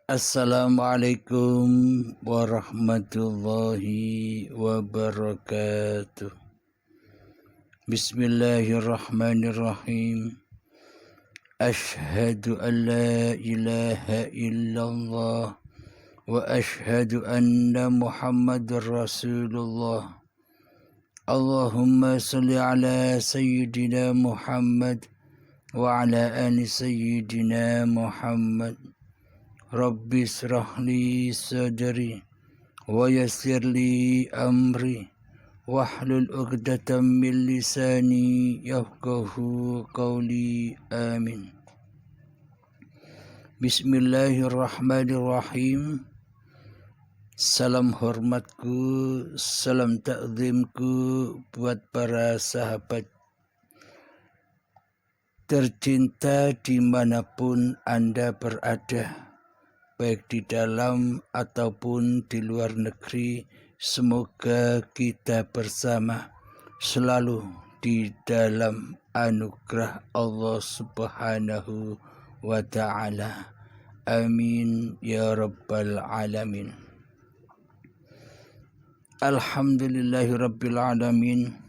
Assalamualaikum warahmatullahi wabarakatuh. Bismillahirrahmanirrahim. Ashhadu an la ilaha illallah wa ashhadu anna Muhammadar Rasulullah. Allahumma salli ala sayyidina Muhammad wa ala ali sayyidina Muhammad. Rabbi shrah li sadri wa yassir li amri wahlul 'uqdatam min lisani yafqahu qawli. Amin. Bismillahirrahmanirrahim. Salam hormatku, salam takzimku buat para sahabat tercinta dimanapun Anda berada, baik di dalam ataupun di luar negeri. Semoga kita bersama selalu di dalam anugerah Allah Subhanahu wa ta'ala. Amin ya rabbal alamin. Alhamdulillahi rabbil alamin.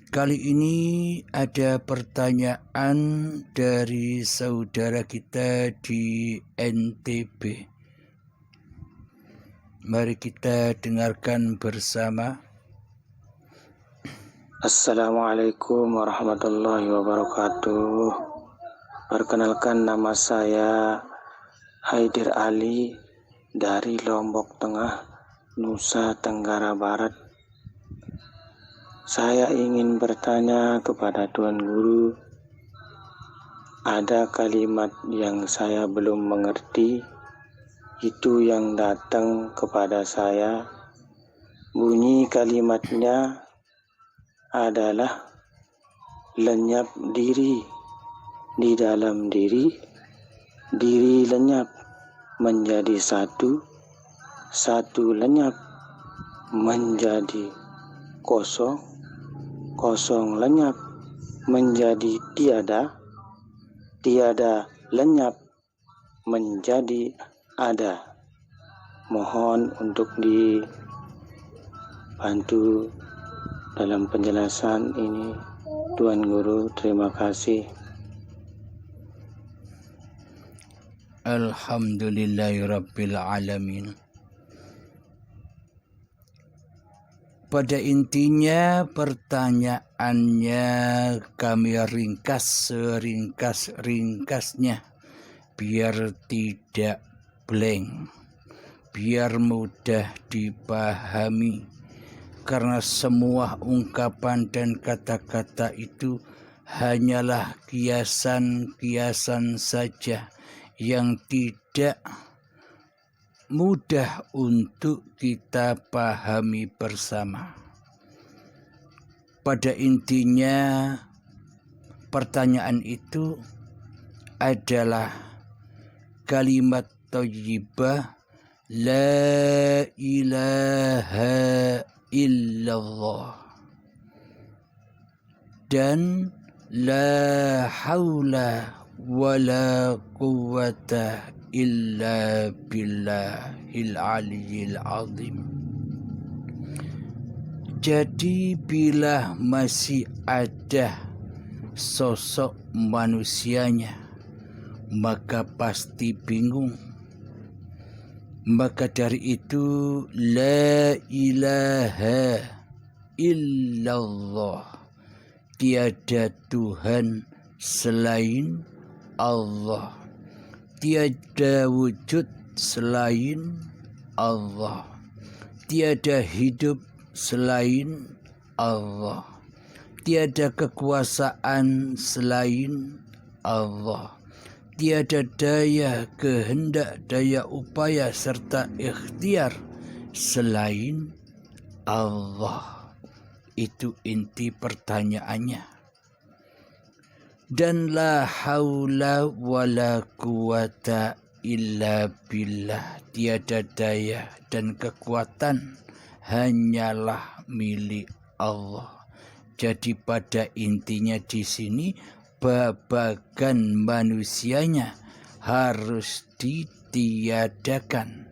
Kali ini ada pertanyaan dari saudara kita di NTB. Mari kita dengarkan bersama. Assalamualaikum warahmatullahi wabarakatuh. Perkenalkan, nama saya Haidir Ali dari Lombok Tengah, Nusa Tenggara Barat. Saya ingin bertanya kepada Tuan Guru. Ada kalimat yang saya belum mengerti, itu yang datang kepada saya. Bunyi kalimatnya adalah lenyap diri di dalam diri, diri lenyap menjadi satu, satu lenyap menjadi kosong, kosong lenyap menjadi tiada, tiada lenyap menjadi ada. Mohon untuk dibantu dalam penjelasan ini, Tuan Guru. Terima kasih. Alhamdulillahirabbil alamin. Pada intinya pertanyaannya kami ringkas seringkas-ringkasnya biar tidak blank, biar mudah dipahami, karena semua ungkapan dan kata-kata itu hanyalah kiasan-kiasan saja yang tidak mudah untuk kita pahami bersama. Pada intinya pertanyaan itu adalah kalimat thayyibah la ilaha illallah dan la haula wala quwwata illa billahil aliyyil azim. Jadi bila masih ada sosok manusianya, maka pasti bingung. Maka dari itu la ilaha illallah, tiada Tuhan selain Allah, tiada wujud selain Allah, tiada hidup selain Allah, tiada kekuasaan selain Allah, tiada daya kehendak, daya upaya serta ikhtiar selain Allah. Itu inti pertanyaannya. Dan la haula wala quwata illa billah, tiada daya dan kekuatan hanyalah milik Allah. Jadi pada intinya di sini babagan manusianya harus ditiadakan.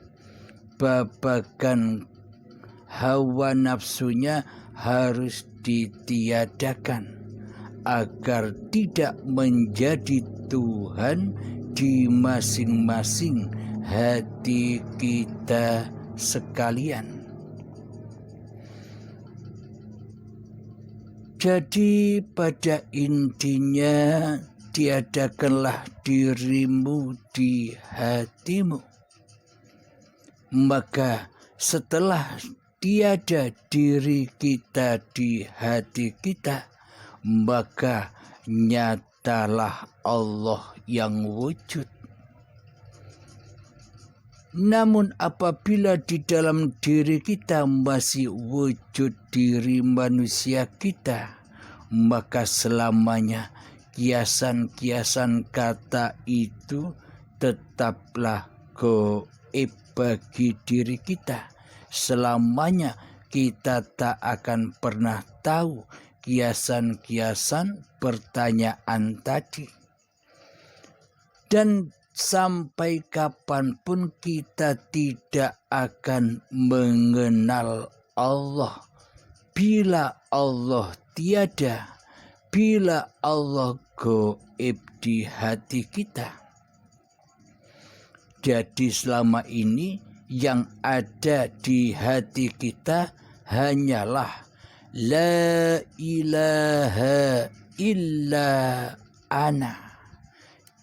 Babagan hawa nafsunya harus ditiadakan agar tidak menjadi Tuhan di masing-masing hati kita sekalian. Jadi pada intinya tiadakanlah dirimu di hatimu. Maka setelah tiada diri kita di hati kita, maka nyatalah Allah yang wujud. Namun apabila di dalam diri kita masih wujud diri manusia kita, maka selamanya kiasan-kiasan kata itu tetaplah gaib bagi diri kita. Selamanya kita tak akan pernah tahu kiasan-kiasan pertanyaan tadi. Dan sampai kapanpun kita tidak akan mengenal Allah. Bila Allah tiada, bila Allah gaib di hati kita. Jadi selama ini yang ada di hati kita hanyalah la ilaha illa ana.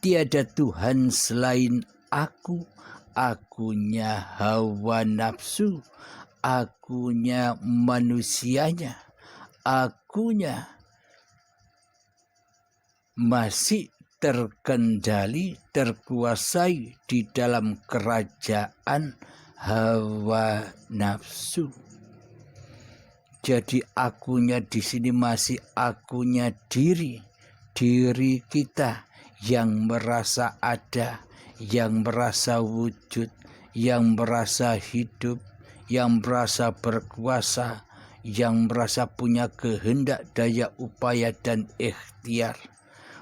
Tiada Tuhan selain aku, akunya hawa nafsu, akunya manusianya, akunya masih terkendali, terkuasai di dalam kerajaan hawa nafsu. Jadi akunya di sini masih akunya diri kita yang merasa ada, yang merasa wujud, yang merasa hidup, yang merasa berkuasa, yang merasa punya kehendak, daya upaya dan ikhtiar.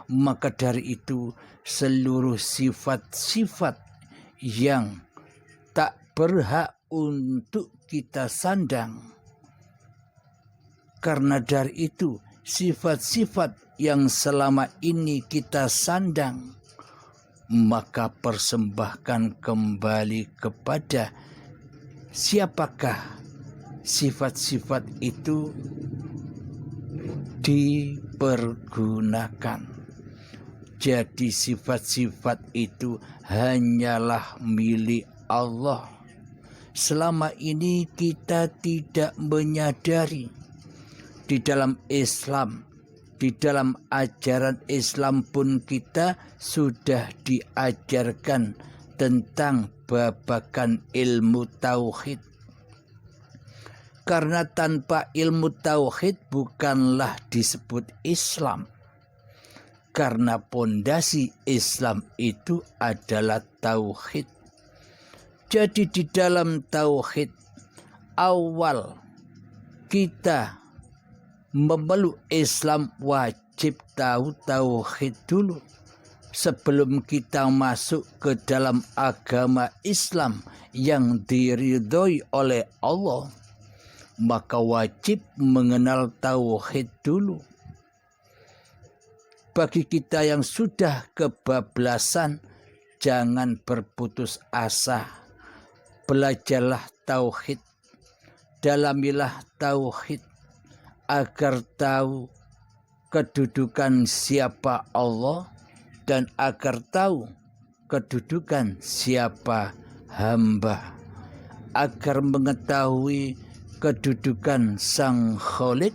Maka dari itu seluruh sifat-sifat yang tak berhak untuk kita sandang. Karena dari itu sifat-sifat yang selama ini kita sandang, maka persembahkan kembali kepada siapakah sifat-sifat itu dipergunakan. Jadi sifat-sifat itu hanyalah milik Allah. Selama ini kita tidak menyadari di dalam Islam, di dalam ajaran Islam pun kita sudah diajarkan tentang babakan ilmu tauhid. Karena tanpa ilmu tauhid bukanlah disebut Islam. Karena pondasi Islam itu adalah tauhid. Jadi di dalam tauhid awal kita memeluk Islam wajib tahu tauhid dulu. Sebelum kita masuk ke dalam agama Islam yang diridhoi oleh Allah, maka wajib mengenal tauhid dulu. Bagi kita yang sudah kebablasan, jangan berputus asa. Belajarlah tauhid, dalamilah tauhid, agar tahu kedudukan siapa Allah dan agar tahu kedudukan siapa hamba, agar mengetahui kedudukan Sang Khalik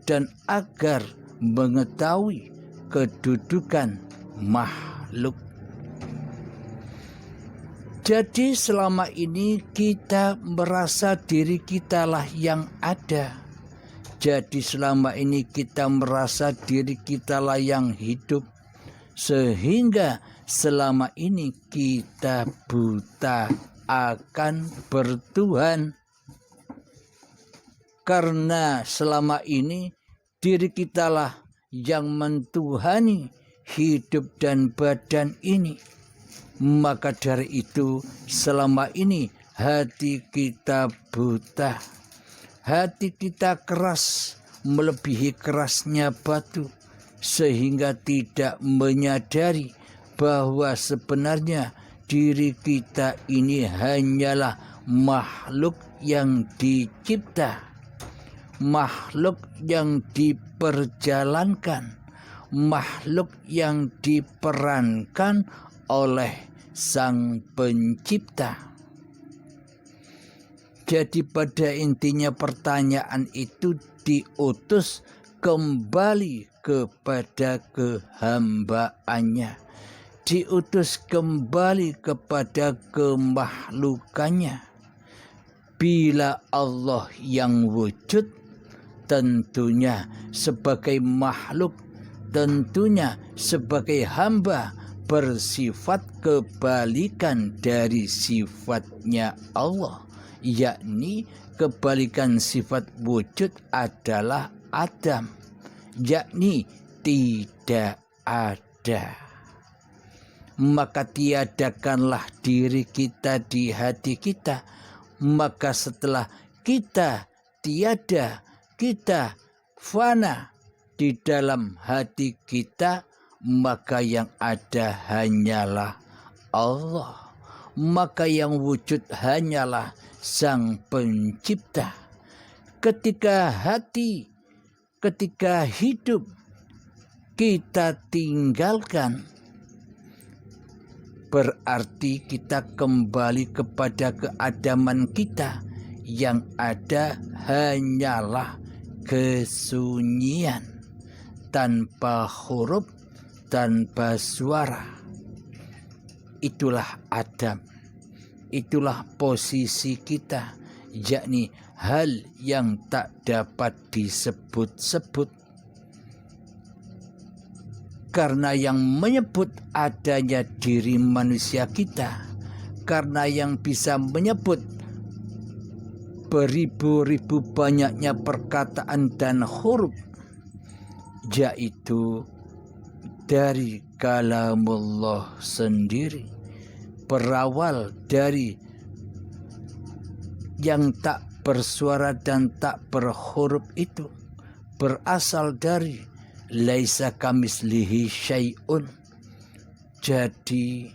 dan agar mengetahui kedudukan makhluk. Jadi selama ini kita merasa diri kitalah yang ada. Jadi selama ini kita merasa diri kitalah yang hidup. Sehingga selama ini kita buta akan bertuhan. Karena selama ini diri kitalah yang mentuhani hidup dan badan ini. Maka dari itu selama ini hati kita buta, hati kita keras melebihi kerasnya batu, sehingga tidak menyadari bahwa sebenarnya diri kita ini hanyalah makhluk yang dicipta, makhluk yang diperjalankan, makhluk yang diperankan oleh Sang Pencipta. Jadi pada intinya pertanyaan itu diutus kembali kepada kehambaannya, diutus kembali kepada kemakhlukannya. Bila Allah yang wujud, tentunya sebagai makhluk, tentunya sebagai hamba bersifat kebalikan dari sifatnya Allah, yakni kebalikan sifat wujud adalah Adam, yakni tidak ada. Maka tiadakanlah diri kita di hati kita. Maka setelah kita tiada, kita fana di dalam hati kita, maka yang ada hanyalah Allah. Maka yang wujud hanyalah Sang Pencipta. Ketika hidup kita tinggalkan, berarti kita kembali kepada keadaman kita. Yang ada hanyalah kesunyian, tanpa huruf, tanpa suara. Itulah Adam, itulah posisi kita, yakni hal yang tak dapat disebut-sebut. Karena yang menyebut adanya diri manusia kita, karena yang bisa menyebut beribu-ribu banyaknya perkataan dan huruf, yaitu dari kalamullah sendiri, berawal dari yang tak bersuara dan tak berhuruf itu, berasal dari laisa kamislihi syai'un. Jadi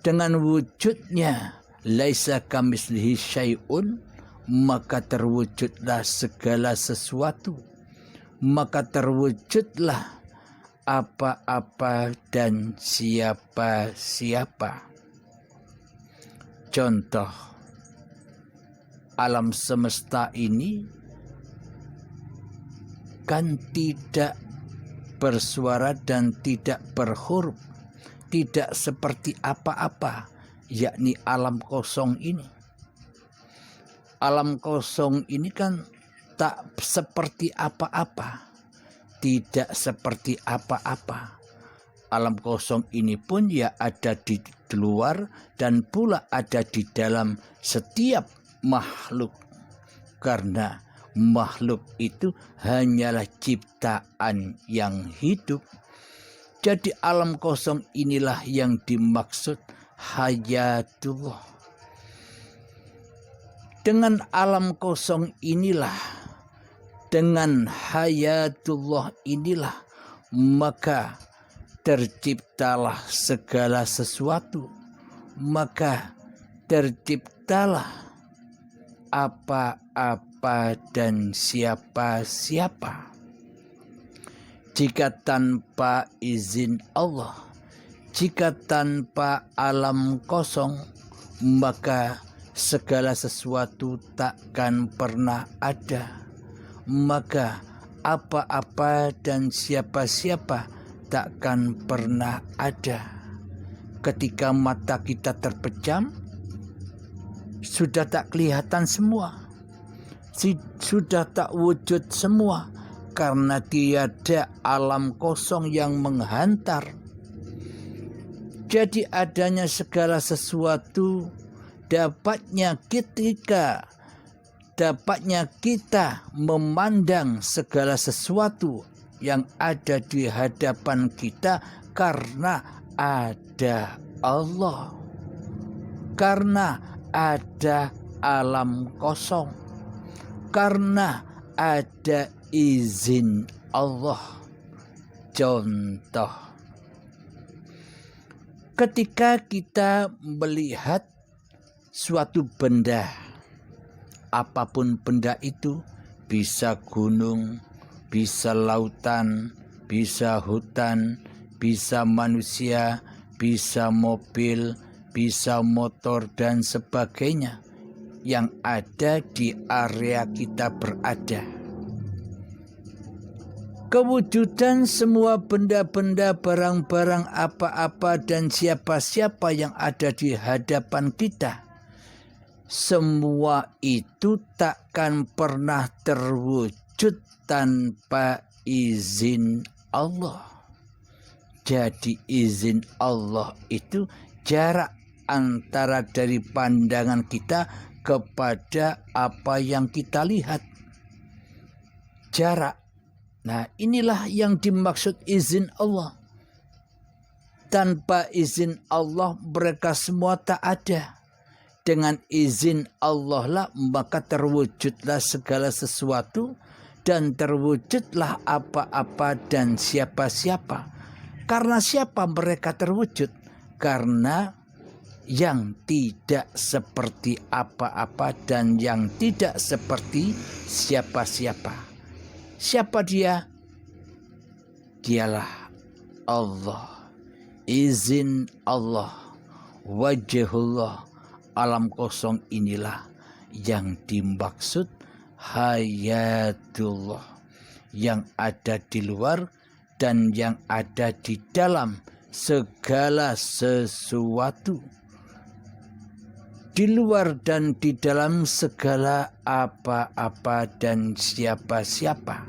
dengan wujudnya laisa kamislihi syai'un, maka terwujudlah segala sesuatu, maka terwujudlah apa-apa dan siapa-siapa. Contoh, alam semesta ini kan tidak bersuara dan tidak berhuruf, tidak seperti apa-apa, yakni alam kosong ini. Alam kosong ini kan tak seperti apa-apa, tidak seperti apa-apa. Alam kosong ini pun ya ada di luar dan pula ada di dalam setiap makhluk. Karena makhluk itu hanyalah ciptaan yang hidup. Jadi alam kosong inilah yang dimaksud hayatullah. Dengan alam kosong inilah, dengan hayatullah inilah, maka terciptalah segala sesuatu, maka terciptalah apa-apa dan siapa-siapa. Jika tanpa izin Allah, jika tanpa alam kosong, maka segala sesuatu takkan pernah ada. Maka apa-apa dan siapa-siapa takkan pernah ada. Ketika mata kita terpejam, sudah tak kelihatan semua, sudah tak wujud semua, karena tiada alam kosong yang menghantar. Jadi adanya segala sesuatu dapatnya kita memandang segala sesuatu yang ada di hadapan kita karena ada Allah, karena ada alam kosong, karena ada izin Allah. Contoh, ketika kita melihat suatu benda, apapun benda itu, bisa gunung, bisa lautan, bisa hutan, bisa manusia, bisa mobil, bisa motor, dan sebagainya yang ada di area kita berada. Kewujudan semua benda-benda, barang-barang, apa-apa, dan siapa-siapa yang ada di hadapan kita, semua itu takkan pernah terwujud tanpa izin Allah. Jadi izin Allah itu jarak antara dari pandangan kita kepada apa yang kita lihat. Jarak. Nah, inilah yang dimaksud izin Allah. Tanpa izin Allah mereka semua tak ada. Dengan izin Allah lah maka terwujudlah segala sesuatu, dan terwujudlah apa-apa dan siapa-siapa. Karena siapa mereka terwujud? Karena yang tidak seperti apa-apa dan yang tidak seperti siapa-siapa. Siapa dia? Dialah Allah. Izin Allah, wajhullah, alam kosong inilah yang dimaksud hayatullah, yang ada di luar dan yang ada di dalam segala sesuatu, di luar dan di dalam segala apa-apa dan siapa-siapa.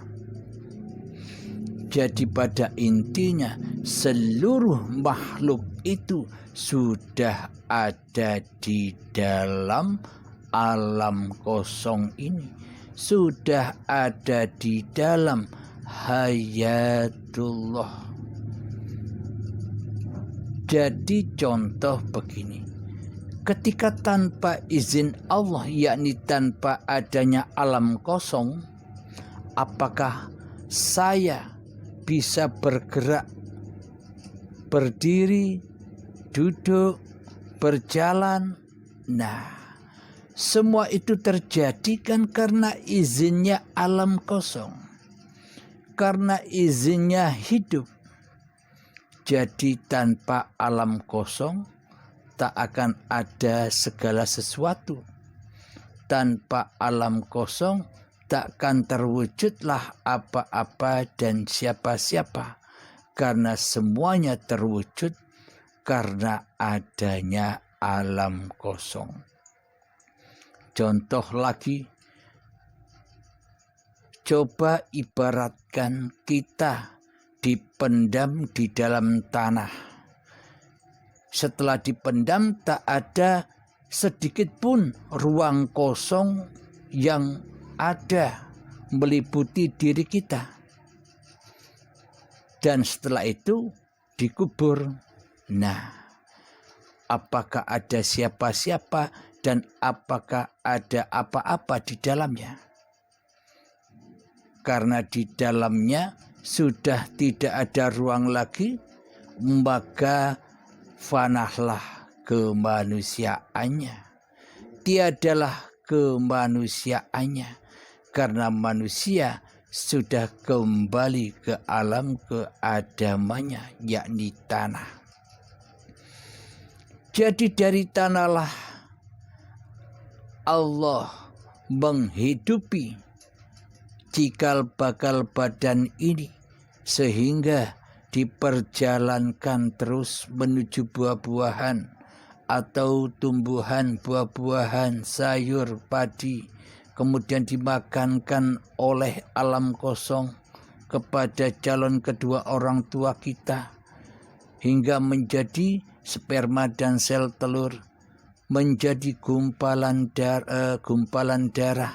Jadi pada intinya seluruh makhluk itu sudah ada di dalam alam kosong ini, sudah ada di dalam hayatullah. Jadi contoh begini, ketika tanpa izin Allah, yakni tanpa adanya alam kosong, apakah saya bisa bergerak, berdiri, duduk, berjalan? Nah, semua itu terjadi kan karena izinnya alam kosong, karena izinnya hidup. Jadi tanpa alam kosong tak akan ada segala sesuatu. Tanpa alam kosong takkan terwujudlah apa-apa dan siapa-siapa, karena semuanya terwujud karena adanya alam kosong. Contoh lagi, coba ibaratkan kita dipendam di dalam tanah. Setelah dipendam tak ada sedikit pun ruang kosong yang ada meliputi diri kita. Dan setelah itu dikubur. Nah, apakah ada siapa-siapa dan apakah ada apa-apa di dalamnya? Karena di dalamnya sudah tidak ada ruang lagi, maka fanahlah kemanusiaannya. Tiadalah kemanusiaannya, karena manusia sudah kembali ke alam keadamannya, yakni tanah. Jadi dari tanahlah Allah menghidupi cikal bakal badan ini, sehingga diperjalankan terus menuju buah-buahan atau tumbuhan, buah-buahan, sayur, padi, kemudian dimakankan oleh alam kosong kepada calon kedua orang tua kita, hingga menjadi sperma dan sel telur, menjadi gumpalan darah,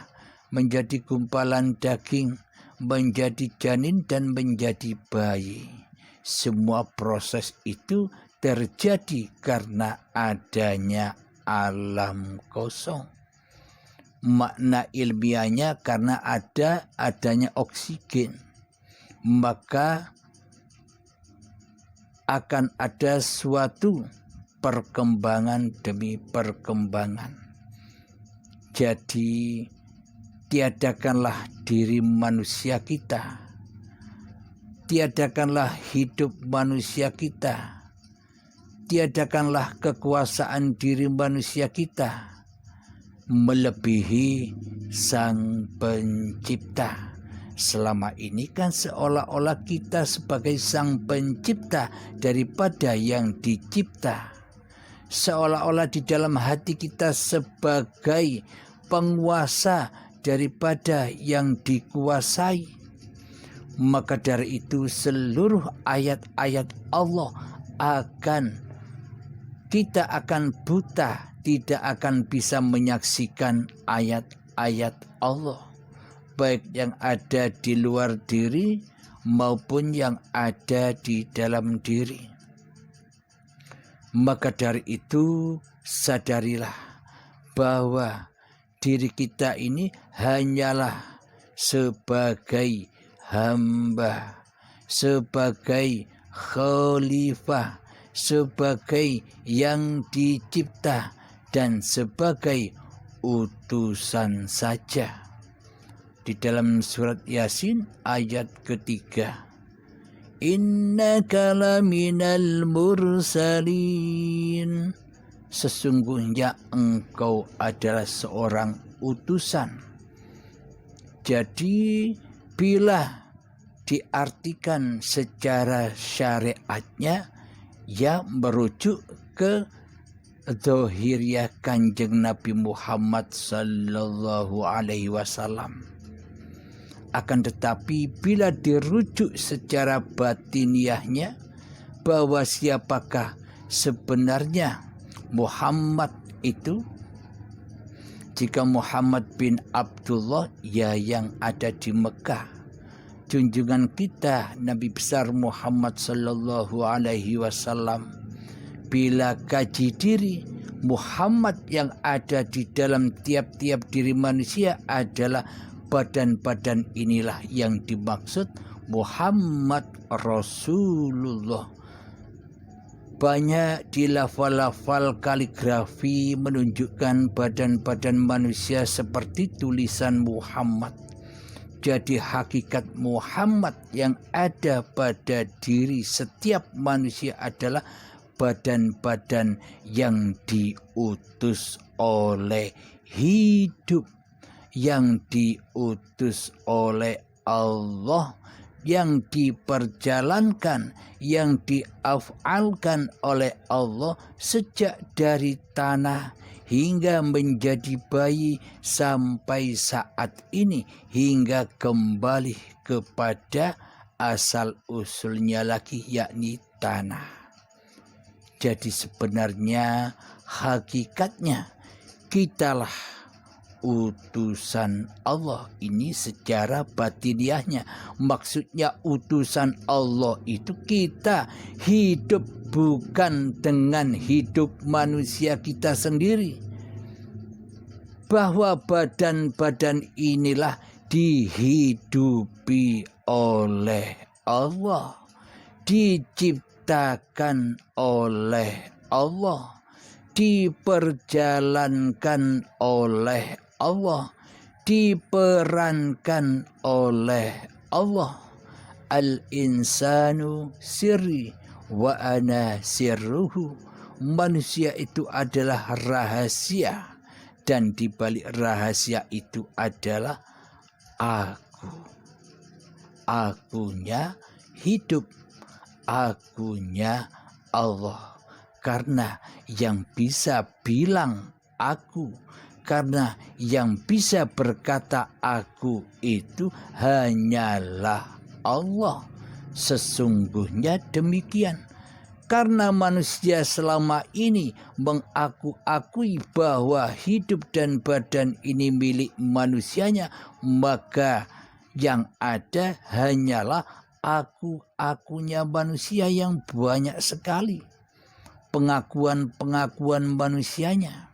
menjadi gumpalan daging, menjadi janin dan menjadi bayi. Semua proses itu terjadi karena adanya alam kosong. Makna ilmiahnya karena adanya oksigen, maka akan ada suatu perkembangan demi perkembangan. Jadi tiadakanlah diri manusia kita, tiadakanlah hidup manusia kita, tiadakanlah kekuasaan diri manusia kita melebihi Sang Pencipta. Selama ini kan seolah-olah kita sebagai Sang Pencipta daripada yang dicipta. Seolah-olah di dalam hati kita sebagai penguasa daripada yang dikuasai. Maka dari itu seluruh ayat-ayat Allah kita akan buta, tidak akan bisa menyaksikan ayat-ayat Allah, baik yang ada di luar diri maupun yang ada di dalam diri. Maka dari itu sadarilah bahwa diri kita ini hanyalah sebagai hamba, sebagai khalifah, sebagai yang dicipta, dan sebagai utusan saja. Di dalam surat Yasin ayat ketiga, innaka laminal mursalin, sesungguhnya engkau adalah seorang utusan. Jadi bila diartikan secara syariatnya, ya merujuk ke zahiriah Kanjeng Nabi Muhammad sallallahu alaihi wasallam. Akan tetapi bila dirujuk secara batiniahnya, bahwa siapakah sebenarnya Muhammad itu? Jika Muhammad bin Abdullah, ya yang ada di Mekah. Junjungan kita Nabi besar Muhammad sallallahu alaihi wasallam, bila kaji diri, Muhammad yang ada di dalam tiap-tiap diri manusia adalah badan-badan inilah yang dimaksud Muhammad Rasulullah. Banyak di lafal-lafal kaligrafi menunjukkan badan-badan manusia seperti tulisan Muhammad. Jadi hakikat Muhammad yang ada pada diri setiap manusia adalah badan-badan yang diutus oleh hidup, yang diutus oleh Allah, yang diperjalankan, yang diafalkan oleh Allah sejak dari tanah hingga menjadi bayi sampai saat ini, hingga kembali kepada asal usulnya lagi, yakni tanah. Jadi sebenarnya hakikatnya kitalah utusan Allah ini secara batiniahnya. Maksudnya utusan Allah itu kita hidup bukan dengan hidup manusia kita sendiri. Bahwa badan-badan inilah dihidupi oleh Allah, diciptakan oleh Allah, diperjalankan oleh Allah, diperankan oleh Allah. Al-insanu sirri wa ana sirruhu. Manusia itu adalah rahasia, dan di balik rahasia itu adalah aku. Akunya hidup, akunya Allah. Karena yang bisa bilang aku, karena yang bisa berkata aku itu hanyalah Allah. Sesungguhnya demikian. Karena manusia selama ini mengaku-akui bahwa hidup dan badan ini milik manusianya, maka yang ada hanyalah aku-akunya manusia yang banyak sekali. pengakuan manusianya.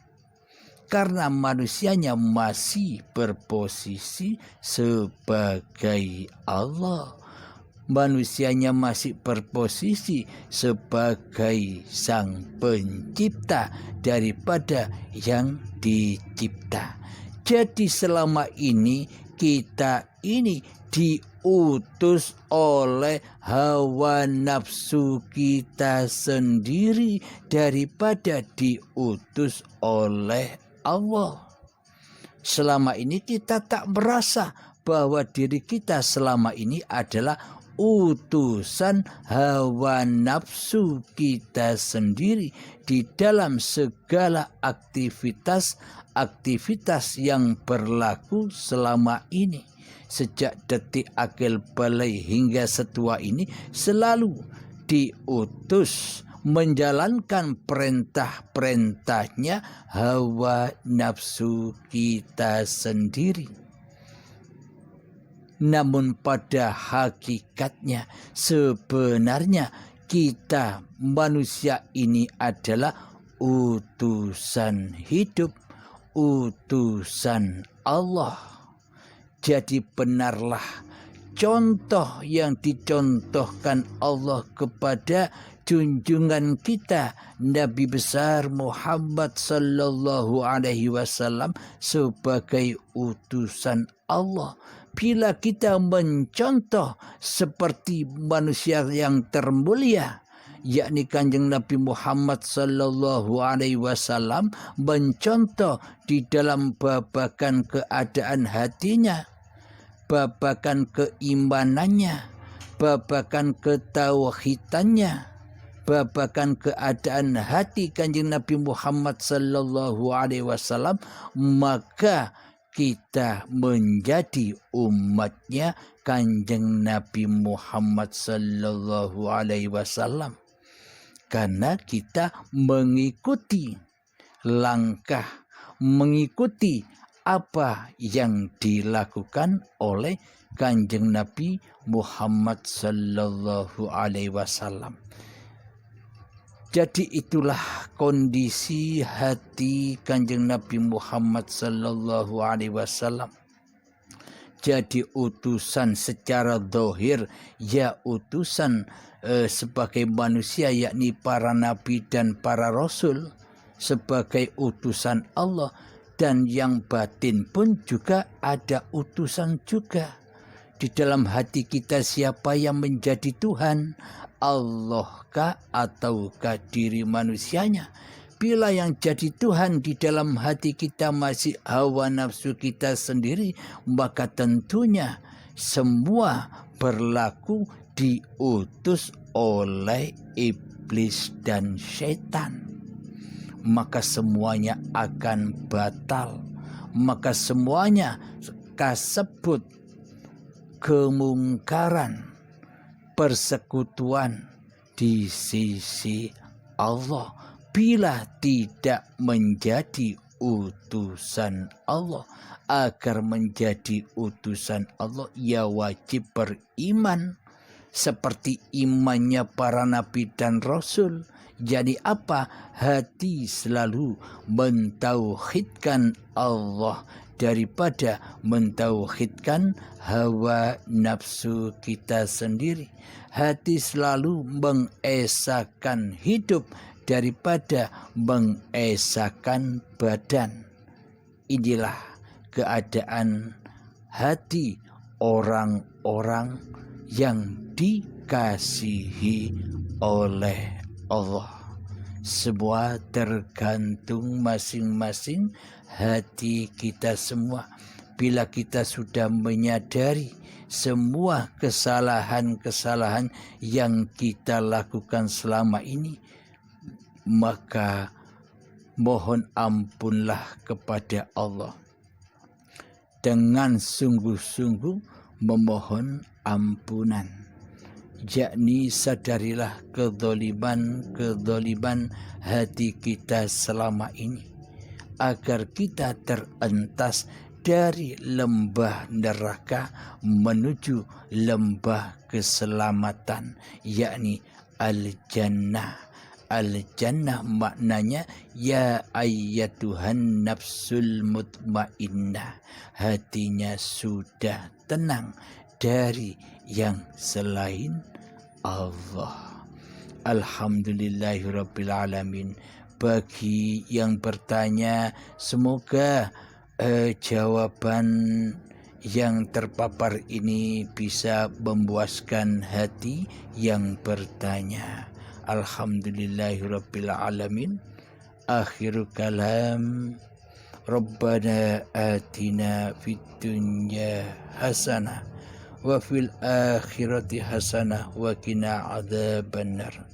Karena manusianya masih berposisi sebagai Allah. Manusianya masih berposisi sebagai sang pencipta daripada yang dicipta. Jadi selama ini kita ini diutus oleh hawa nafsu kita sendiri daripada diutus oleh Allah. Selama ini kita tak merasa bahwa diri kita selama ini adalah utusan hawa nafsu kita sendiri di dalam segala aktivitas yang berlaku selama ini. Sejak detik akil balai hingga setua ini selalu diutus menjalankan perintah-perintahnya hawa nafsu kita sendiri. Namun pada hakikatnya sebenarnya kita manusia ini adalah utusan hidup, utusan Allah. Jadi benarlah contoh yang dicontohkan Allah kepada junjungan kita Nabi besar Muhammad sallallahu alaihi wasallam sebagai utusan Allah. Bila kita mencontoh seperti manusia yang termulia, yakni Kanjeng Nabi Muhammad sallallahu alaihi wasallam, mencontoh di dalam babakan keadaan hatinya, babakan keimanannya, babakan ketauhidannya, babakan keadaan hati Kanjeng Nabi Muhammad sallallahu alaihi wasallam, maka kita menjadi umatnya Kanjeng Nabi Muhammad sallallahu alaihi wasallam. Karena kita mengikuti langkah, mengikuti apa yang dilakukan oleh Kanjeng Nabi Muhammad sallallahu alaihi wasallam. Jadi itulah kondisi hati Kanjeng Nabi Muhammad sallallahu alaihi wasallam. Jadi utusan secara zahir, ya utusan sebagai manusia, yakni para nabi dan para rasul sebagai utusan Allah, dan yang batin pun juga ada utusan juga. Di dalam hati kita siapa yang menjadi Tuhan? Allah kah ataukah diri manusianya? Bila yang jadi Tuhan di dalam hati kita masih hawa nafsu kita sendiri, maka tentunya semua berlaku diutus oleh iblis dan setan. Maka semuanya akan batal. Maka semuanya kasebut kemungkaran, persekutuan di sisi Allah. Bila tidak menjadi utusan Allah, agar menjadi utusan Allah ya wajib beriman seperti imannya para nabi dan rasul. Jadi apa? Hati selalu mentauhidkan Allah daripada mentauhidkan hawa nafsu kita sendiri. Hati selalu mengesahkan hidup daripada mengesahkan badan. Inilah keadaan hati orang-orang yang dikasihi oleh Allah. Semua tergantung masing-masing hati kita semua. Bila kita sudah menyadari semua kesalahan-kesalahan yang kita lakukan selama ini, maka mohon ampunlah kepada Allah dengan sungguh-sungguh memohon ampunan. Yakni sadarilah kezaliman hati kita selama ini, agar kita terentas dari lembah neraka menuju lembah keselamatan, yakni al-jannah. al-jannah maknanya ya ayyatuhan nafsul mutmainnah, hatinya sudah tenang dari yang selain Allah. Alhamdulillahirabbil alamin. Bagi yang bertanya, semoga jawaban yang terpapar ini bisa memuaskan hati yang bertanya. Alhamdulillahirabbil alamin. Akhiru kalam. Rabbana atina fid dunya hasanah wa fil akhirati hasanah wa qina adzabannar.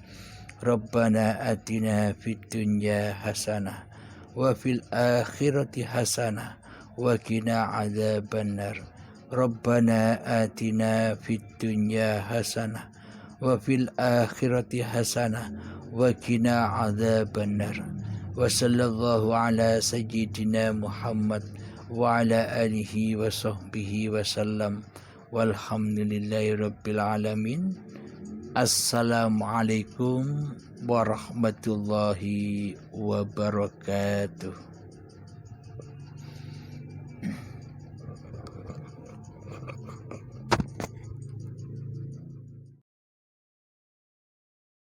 Rabbana atina fid dunya hasanah wa fil akhirati hasanah wa qina adzabannar. Rabbana atina fid dunya hasanah wa fil akhirati hasanah wa qina adzabannar. Wa sallallahu ala sayyidina Muhammad wa ala alihi wa sahbihi wa sallam. Walhamdulillahi rabbil alamin. Assalamualaikum warahmatullahi wabarakatuh.